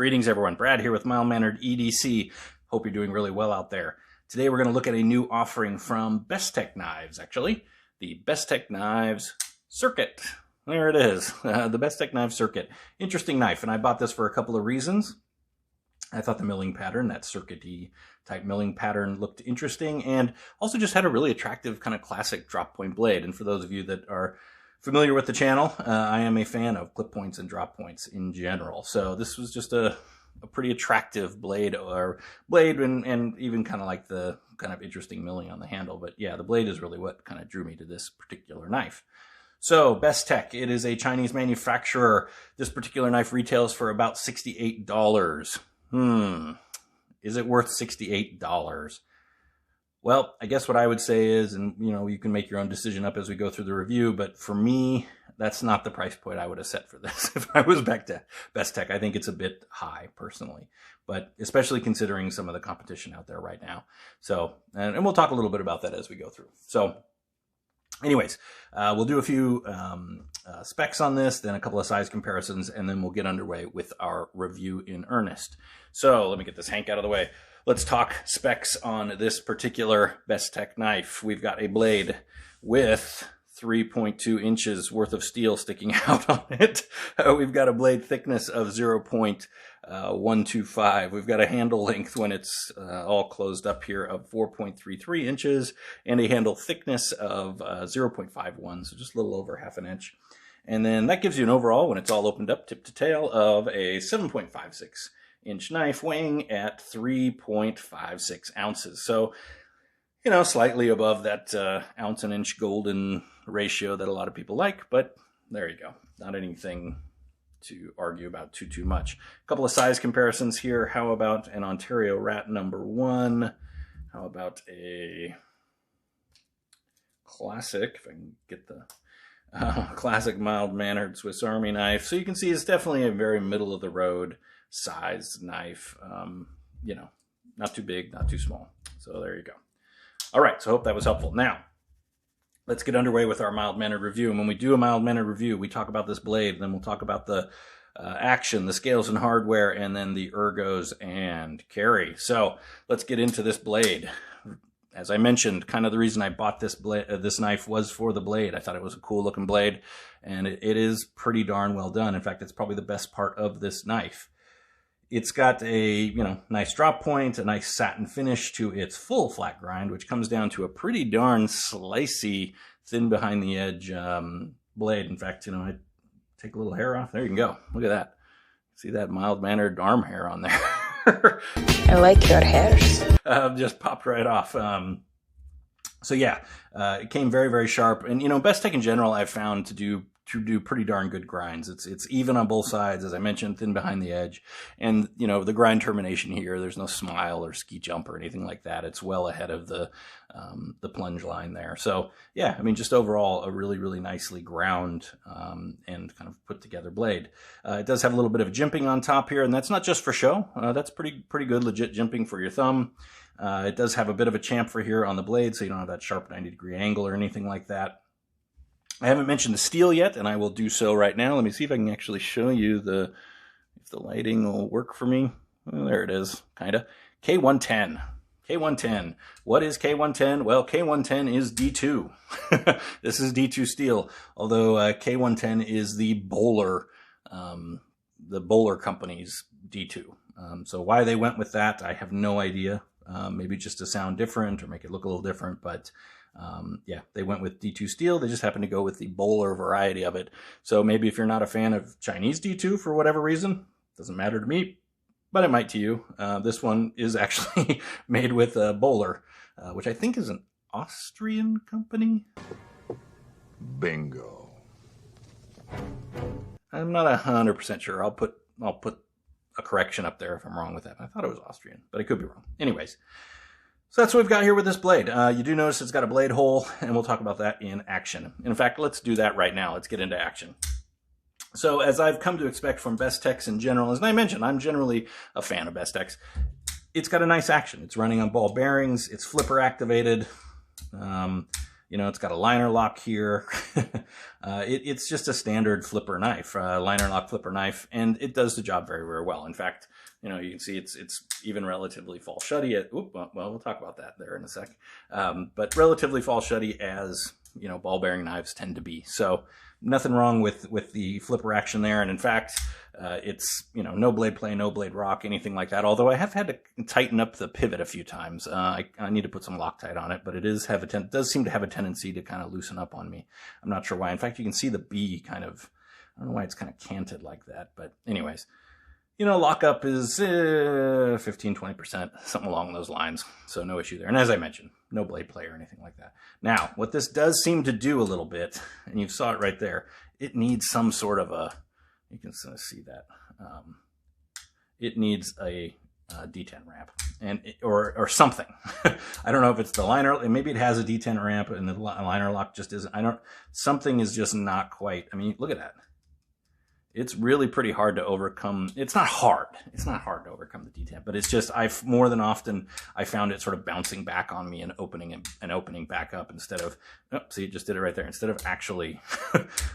Greetings everyone, Brad here with Mild Mannered EDC. Hope you're doing really well out there. Today we're going to look at a new offering from Bestech Knives, actually. The Bestech Knives Circuit. There it is, the Bestech Knives Circuit. Interesting knife, and I bought this for a couple of reasons. I thought the milling pattern, that circuit-y type milling pattern, looked interesting, and also just had a really attractive kind of classic drop point blade. And for those of you that are familiar with the channel, I am a fan of clip points and drop points in general. So this was just a pretty attractive blade, and even kind of like the kind of interesting milling on the handle. But yeah, the blade is really what kind of drew me to this particular knife. So Bestech, it is a Chinese manufacturer. This particular knife retails for about $68. Is it worth $68? Well, I guess what I would say is, and you can make your own decision up as we go through the review, but for me, that's not the price point I would have set for this. If I was back to Bestech, I think it's a bit high personally, but especially considering some of the competition out there right now. So, and we'll talk a little bit about that as we go through. So anyways, we'll do a few specs on this, then a couple of size comparisons, and then we'll get underway with our review in earnest. So let me get this Hank out of the way. Let's talk specs on this particular Bestech knife. We've got a blade with 3.2 inches worth of steel sticking out on it. We've got a blade thickness of 0.125. We've got a handle length when it's all closed up here of 4.33 inches and a handle thickness of 0.51, so just a little over half an inch. And then that gives you an overall, when it's all opened up tip to tail, of a 7.56 inch knife weighing at 3.56 ounces. So, slightly above that ounce and inch golden ratio that a lot of people like, but there you go. Not anything to argue about too much. A couple of size comparisons here. How about an Ontario Rat #1? How about a classic, if I can get the classic mild-mannered Swiss Army knife. So you can see it's definitely a very middle-of-the-road size knife. Not too big, not too small. So there you go. All right, so I hope that was helpful. Now, let's get underway with our mild-mannered review. And when we do a mild-mannered review, we talk about this blade, then we'll talk about the action, the scales and hardware, and then the ergos and carry. So let's get into this blade. As I mentioned, kind of the reason I bought this this knife was for the blade. I thought it was a cool-looking blade, and it is pretty darn well done. In fact, it's probably the best part of this knife. It's got a, nice drop point, a nice satin finish to its full flat grind, which comes down to a pretty darn slicey, thin behind the edge blade. In fact, I take a little hair off. There you can go. Look at that. See that mild-mannered arm hair on there? I like your hairs. Just popped right off. So yeah, it came very, very sharp. And, Bestech in general, I've found to do pretty darn good grinds. It's even on both sides, as I mentioned, thin behind the edge. And, the grind termination here, there's no smile or ski jump or anything like that. It's well ahead of the plunge line there. So yeah, just overall a really, really nicely ground and kind of put together blade. It does have a little bit of jimping on top here, and that's not just for show. That's pretty good, legit jimping for your thumb. It does have a bit of a chamfer here on the blade, so you don't have that sharp 90-degree angle or anything like that. I haven't mentioned the steel yet, and I will do so right now. Let me see if I can actually show you if the lighting will work for me. Well, there it is, kind of. K110. K110. What is K110? Well, K110 is D2. This is D2 steel, although K110 is the Bowler company's D2. So why they went with that, I have no idea. Maybe just to sound different or make it look a little different, but yeah, they went with D2 steel. They just happened to go with the Bowler variety of it. So maybe if you're not a fan of Chinese D2 for whatever reason, doesn't matter to me, but it might to you. This one is actually made with Bowler, which I think is an Austrian company. Bingo. I'm not 100% sure. I'll put a correction up there if I'm wrong with that. I thought it was Austrian, but I could be wrong. Anyways. So that's what we've got here with this blade. You do notice it's got a blade hole, and we'll talk about that in action. In fact, let's do that right now. Let's get into action. So as I've come to expect from Bestechs in general, as I mentioned, I'm generally a fan of Bestechs. It's got a nice action. It's running on ball bearings. It's flipper activated. You know, it's got a liner lock here. It's just a standard flipper knife, liner lock flipper knife, and it does the job very, very well. In fact, you know, you can see it's even relatively fall shutty. Well, we'll talk about that there in a sec. But relatively fall shutty, as you know, ball bearing knives tend to be. So nothing wrong with the flipper action there. And in fact, it's, you know, no blade play, no blade rock, anything like that. Although I have had to tighten up the pivot a few times. I need to put some Loctite on it, but it does seem to have a tendency to kind of loosen up on me. I'm not sure why. In fact, you can see the B kind of, I don't know why it's kind of canted like that, but anyways. You know, lockup is 15-20%, something along those lines. So no issue there. And as I mentioned, no blade play or anything like that. Now, what this does seem to do a little bit, and you saw it right there, it needs some sort of a, you can see that, it needs a D10 ramp or something. I don't know if it's the liner, maybe it has a D10 ramp and the liner lock just isn't, something is just not quite, I mean, look at that. It's really pretty hard to overcome. It's not hard. It's not hard to overcome the D10, but it's just, more than often, I found it sort of bouncing back on me and opening back up instead of, oh, see, it just did it right there, instead of actually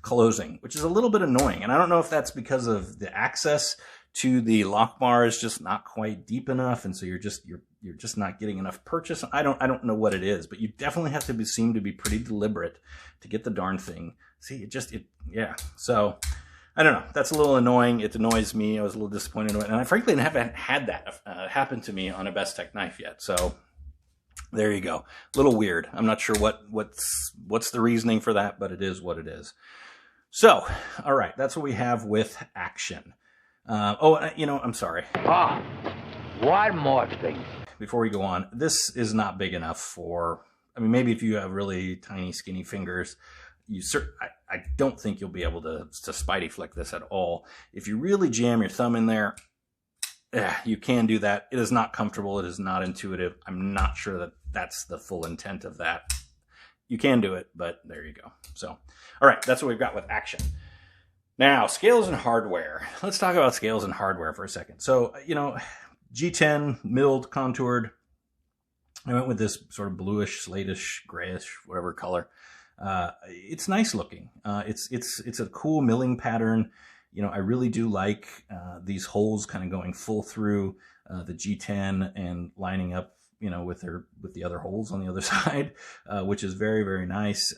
closing, which is a little bit annoying. And I don't know if that's because of the access to the lock bar is just not quite deep enough. And so you're just not getting enough purchase. I don't know what it is, but you definitely have to seem to be pretty deliberate to get the darn thing. See, yeah. So, I don't know. That's a little annoying. It annoys me. I was a little disappointed in it. And I frankly haven't had that happen to me on a Bestech knife yet. So there you go. A little weird. I'm not sure what's the reasoning for that, but it is what it is. So, all right. That's what we have with Action. You know, I'm sorry. One more thing. Before we go on, this is not big enough for, I mean, maybe if you have really tiny, skinny fingers, I don't think you'll be able to spidey flick this at all. If you really jam your thumb in there, you can do that. It is not comfortable. It is not intuitive. I'm not sure that that's the full intent of that. You can do it, but there you go. So, all right, that's what we've got with Action. Now, scales and hardware. Let's talk about scales and hardware for a second. So, you know, G10, milled, contoured. I went with this sort of bluish, slatish, grayish, whatever color. It's nice looking. It's a cool milling pattern. You know, I really do like these holes kind of going full through the G10 and lining up, you know, with the other holes on the other side, which is very, very nice.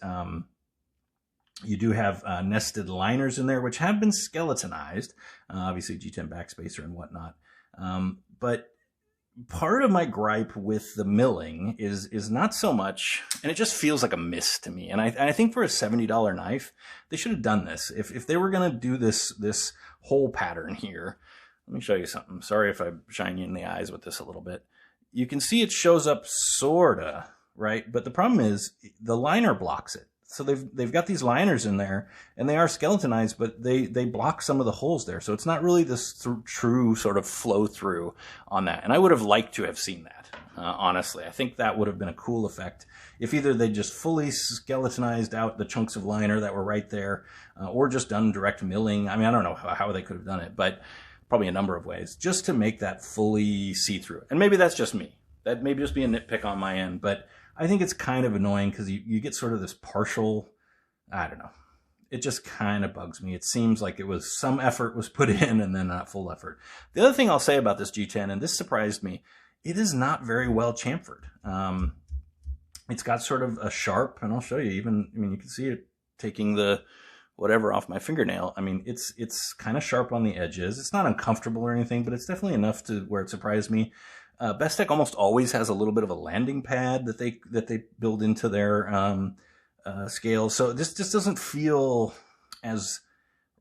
You do have nested liners in there, which have been skeletonized, obviously G10 backspacer and whatnot. But part of my gripe with the milling is not so much, and it just feels like a miss to me. And I think for a $70 knife, they should have done this. If they were going to do this hole pattern here, let me show you something. Sorry if I shine you in the eyes with this a little bit. You can see it shows up sorta, right? But the problem is the liner blocks it. So they've got these liners in there, and they are skeletonized, but they block some of the holes there. So it's not really this true sort of flow through on that. And I would have liked to have seen that, honestly. I think that would have been a cool effect if either they just fully skeletonized out the chunks of liner that were right there, or just done direct milling. I mean, I don't know how they could have done it, but probably a number of ways, just to make that fully see-through. And maybe that's just me. That may just be a nitpick on my end, but I think it's kind of annoying because you get sort of this partial, I don't know. It just kind of bugs me. It seems like it was some effort was put in and then not full effort. The other thing I'll say about this G10, and this surprised me, it is not very well chamfered. It's got sort of a sharp, and I'll show you even, I mean, you can see it taking the whatever off my fingernail. I mean, it's kind of sharp on the edges. It's not uncomfortable or anything, but it's definitely enough to where it surprised me. Bestech almost always has a little bit of a landing pad that they build into their scales. So this just doesn't feel as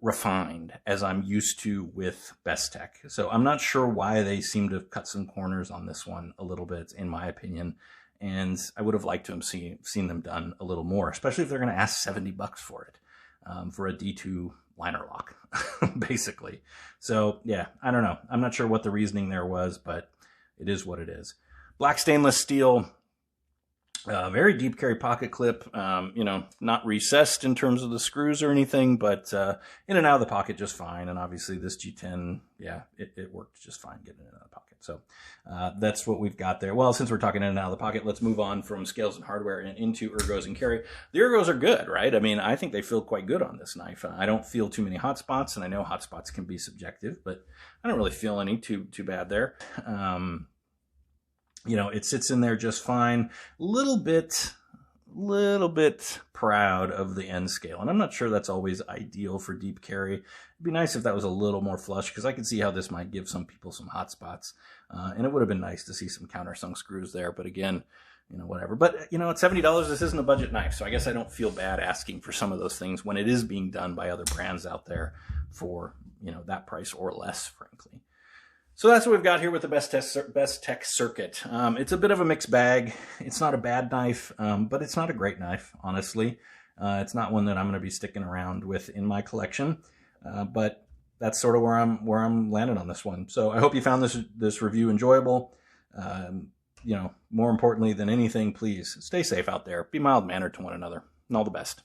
refined as I'm used to with Bestech. So I'm not sure why they seem to have cut some corners on this one a little bit, in my opinion. And I would have liked to have seen them done a little more, especially if they're going to ask $70 for it, for a D2 liner lock, basically. So yeah, I don't know. I'm not sure what the reasoning there was, but it is what it is. Black stainless steel. Very deep carry pocket clip, not recessed in terms of the screws or anything, but in and out of the pocket just fine. And obviously this G10, it worked just fine getting it in the pocket. So that's what we've got there. Well, since we're talking in and out of the pocket, let's move on from scales and hardware and into ergos and carry. The ergos are good, right? I mean, I think they feel quite good on this knife. I don't feel too many hot spots, and I know hot spots can be subjective, but I don't really feel any too bad there. It sits in there just fine. Little bit proud of the end scale. And I'm not sure that's always ideal for deep carry. It'd be nice if that was a little more flush, because I could see how this might give some people some hot spots. And it would have been nice to see some countersunk screws there. But again, whatever. But, at $70, this isn't a budget knife. So I guess I don't feel bad asking for some of those things when it is being done by other brands out there for, that price or less, frankly. So that's what we've got here with the Bestech Circuit. It's a bit of a mixed bag. It's not a bad knife, but it's not a great knife, honestly. It's not one that I'm going to be sticking around with in my collection, but that's sort of where I'm landing on this one. So I hope you found this review enjoyable. More importantly than anything, please stay safe out there. Be mild-mannered to one another, and all the best.